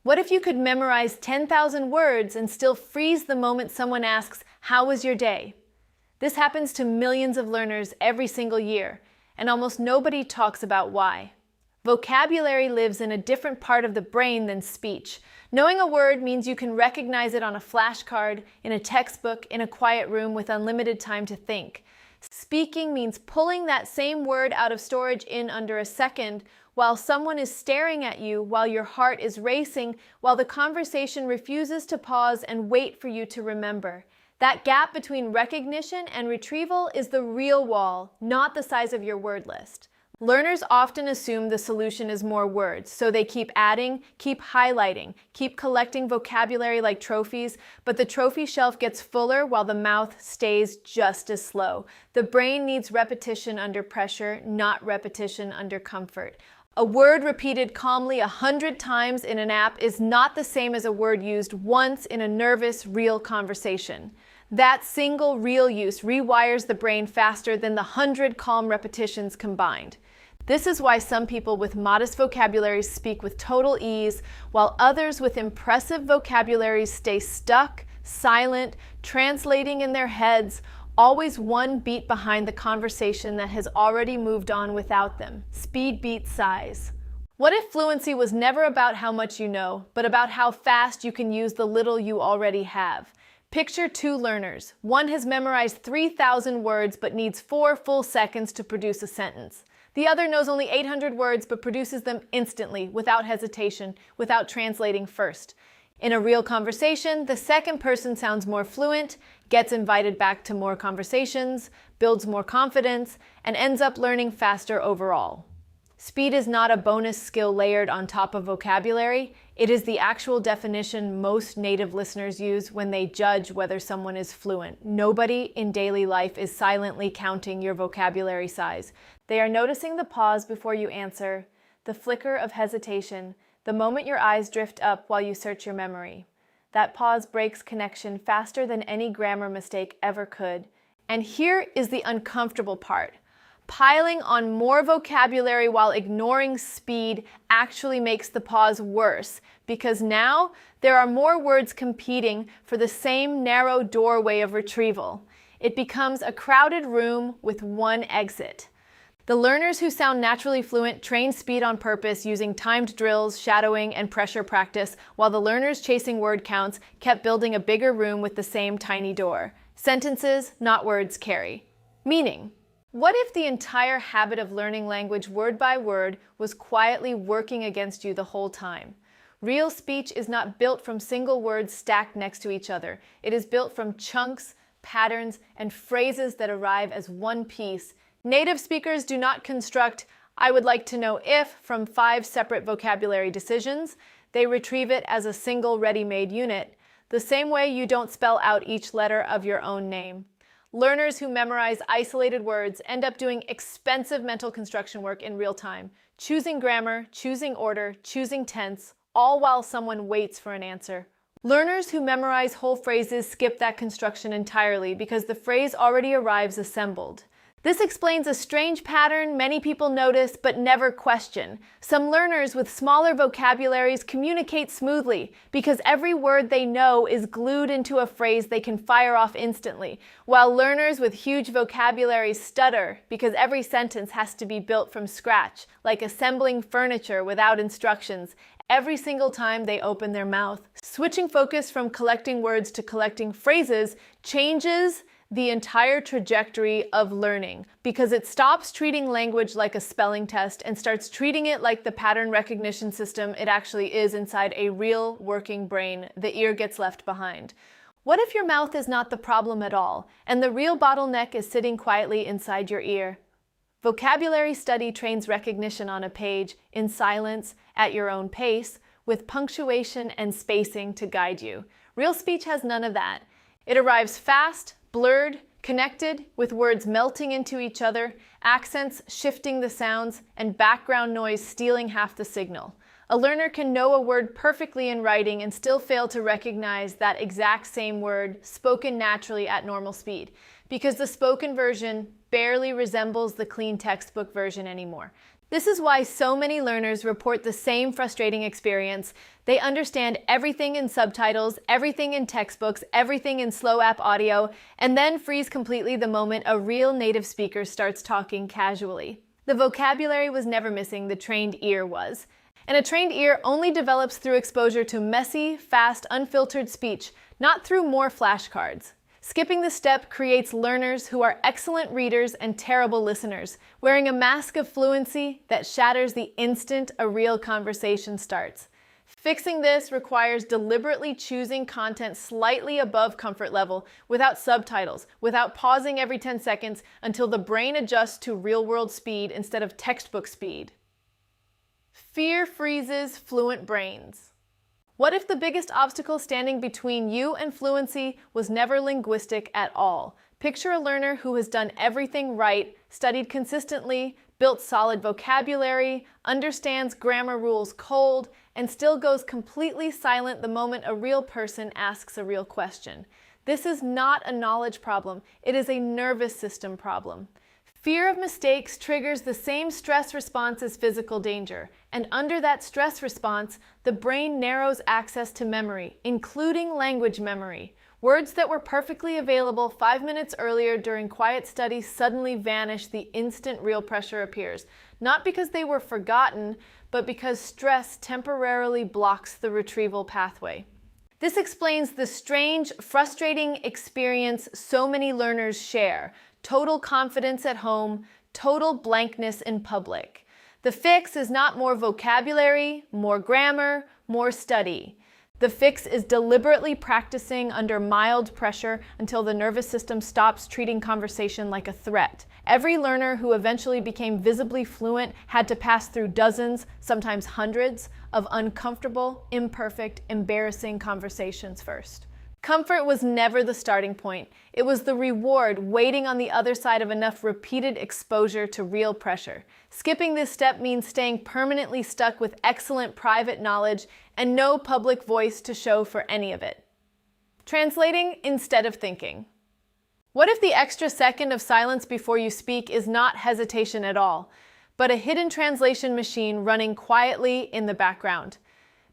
What if you could memorize 10,000 words and still freeze the moment someone asks, "How was your day?" This happens to millions of learners every single year, and almost nobody talks about why. Vocabulary lives in a different part of the brain than speech. Knowing a word means you can recognize it on a flashcard, in a textbook, in a quiet room with unlimited time to think. Speaking means pulling that same word out of storage in under a second, while someone is staring at you, while your heart is racing, while the conversation refuses to pause and wait for you to remember. That gap between recognition and retrieval is the real wall, not the size of your word list. Learners often assume the solution is more words, so they keep adding, keep highlighting, keep collecting vocabulary like trophies, but the trophy shelf gets fuller while the mouth stays just as slow. The brain needs repetition under pressure, not repetition under comfort. A word repeated calmly 100 times in an app is not the same as a word used once in a nervous, real conversation. That single real use rewires the brain faster than the 100 calm repetitions combined. This is why some people with modest vocabularies speak with total ease, while others with impressive vocabularies stay stuck, silent, translating in their heads, always one beat behind the conversation that has already moved on without them. Speed beats size. What if fluency was never about how much you know, but about how fast you can use the little you already have? Picture two learners. One has memorized 3,000 words but needs 4 full seconds to produce a sentence. The other knows only 800 words but produces them instantly, without hesitation, without translating first. In a real conversation, the second person sounds more fluent, gets invited back to more conversations, builds more confidence, and ends up learning faster overall. Speed is not a bonus skill layered on top of vocabulary. It is the actual definition most native listeners use when they judge whether someone is fluent. Nobody in daily life is silently counting your vocabulary size. They are noticing the pause before you answer, the flicker of hesitation, the moment your eyes drift up while you search your memory. That pause breaks connection faster than any grammar mistake ever could. And here is the uncomfortable part. Piling on more vocabulary while ignoring speed actually makes the pause worse, because now there are more words competing for the same narrow doorway of retrieval. It becomes a crowded room with one exit. The learners who sound naturally fluent train speed on purpose using timed drills, shadowing, and pressure practice, while the learners chasing word counts kept building a bigger room with the same tiny door. Sentences, not words, carry. Meaning. What if the entire habit of learning language word by word was quietly working against you the whole time? Real speech is not built from single words stacked next to each other. It is built from chunks, patterns, and phrases that arrive as one piece. Native speakers do not construct "I would like to know if" from 5 separate vocabulary decisions. They retrieve it as a single ready-made unit, the same way you don't spell out each letter of your own name. Learners who memorize isolated words end up doing expensive mental construction work in real time, choosing grammar, choosing order, choosing tense, all while someone waits for an answer. Learners who memorize whole phrases skip that construction entirely because the phrase already arrives assembled. This explains a strange pattern many people notice but never question. Some learners with smaller vocabularies communicate smoothly because every word they know is glued into a phrase they can fire off instantly, while learners with huge vocabularies stutter because every sentence has to be built from scratch, like assembling furniture without instructions, every single time they open their mouth. Switching focus from collecting words to collecting phrases changes the entire trajectory of learning, because it stops treating language like a spelling test and starts treating it like the pattern recognition system it actually is inside a real working brain. The ear gets left behind. What if your mouth is not the problem at all, and the real bottleneck is sitting quietly inside your ear? Vocabulary study trains recognition on a page, in silence, at your own pace, with punctuation and spacing to guide you. Real speech has none of that. It arrives fast, blurred, connected, with words melting into each other, accents shifting the sounds, and background noise stealing half the signal. A learner can know a word perfectly in writing and still fail to recognize that exact same word spoken naturally at normal speed, because the spoken version barely resembles the clean textbook version anymore. This is why so many learners report the same frustrating experience. They understand everything in subtitles, everything in textbooks, everything in slow app audio, and then freeze completely the moment a real native speaker starts talking casually. The vocabulary was never missing, the trained ear was. And a trained ear only develops through exposure to messy, fast, unfiltered speech, not through more flashcards. Skipping this step creates learners who are excellent readers and terrible listeners, wearing a mask of fluency that shatters the instant a real conversation starts. Fixing this requires deliberately choosing content slightly above comfort level, without subtitles, without pausing every 10 seconds until the brain adjusts to real-world speed instead of textbook speed. Fear freezes fluent brains. What if the biggest obstacle standing between you and fluency was never linguistic at all? Picture a learner who has done everything right, studied consistently, built solid vocabulary, understands grammar rules cold, and still goes completely silent the moment a real person asks a real question. This is not a knowledge problem, it is a nervous system problem. Fear of mistakes triggers the same stress response as physical danger, and under that stress response, the brain narrows access to memory, including language memory. Words that were perfectly available 5 minutes earlier during quiet study suddenly vanish the instant real pressure appears, not because they were forgotten, but because stress temporarily blocks the retrieval pathway. This explains the strange, frustrating experience so many learners share: total confidence at home, total blankness in public. The fix is not more vocabulary, more grammar, more study. The fix is deliberately practicing under mild pressure until the nervous system stops treating conversation like a threat. Every learner who eventually became visibly fluent had to pass through dozens, sometimes hundreds, of uncomfortable, imperfect, embarrassing conversations first. Comfort was never the starting point. It was the reward waiting on the other side of enough repeated exposure to real pressure. Skipping this step means staying permanently stuck with excellent private knowledge and no public voice to show for any of it. Translating instead of thinking. What if the extra second of silence before you speak is not hesitation at all, but a hidden translation machine running quietly in the background?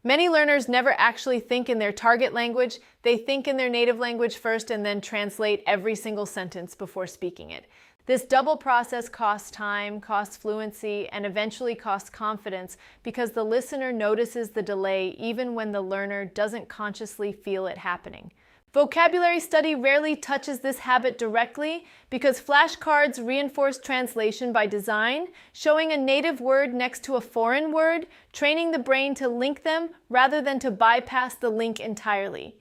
Many learners never actually think in their target language. They think in their native language first and then translate every single sentence before speaking it. This double process costs time, costs fluency, and eventually costs confidence because the listener notices the delay even when the learner doesn't consciously feel it happening. Vocabulary study rarely touches this habit directly because flashcards reinforce translation by design, showing a native word next to a foreign word, training the brain to link them rather than to bypass the link entirely.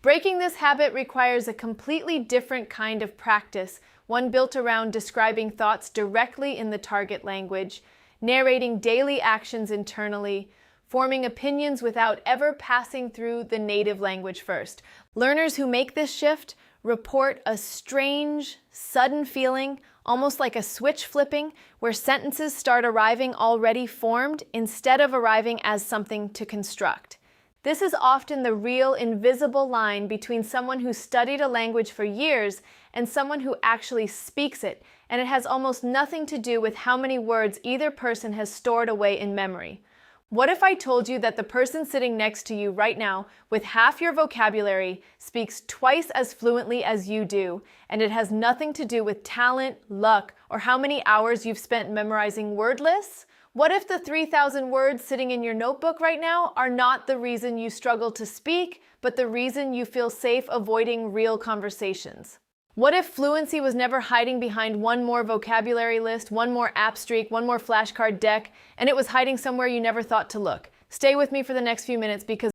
Breaking this habit requires a completely different kind of practice, one built around describing thoughts directly in the target language, narrating daily actions internally, forming opinions without ever passing through the native language first. Learners who make this shift report a strange, sudden feeling, almost like a switch flipping, where sentences start arriving already formed instead of arriving as something to construct. This is often the real invisible line between someone who studied a language for years and someone who actually speaks it, and it has almost nothing to do with how many words either person has stored away in memory. What if I told you that the person sitting next to you right now, with half your vocabulary, speaks twice as fluently as you do, and it has nothing to do with talent, luck, or how many hours you've spent memorizing word lists? What if the 3,000 words sitting in your notebook right now are not the reason you struggle to speak, but the reason you feel safe avoiding real conversations? What if fluency was never hiding behind one more vocabulary list, one more app streak, one more flashcard deck, and it was hiding somewhere you never thought to look? Stay with me for the next few minutes because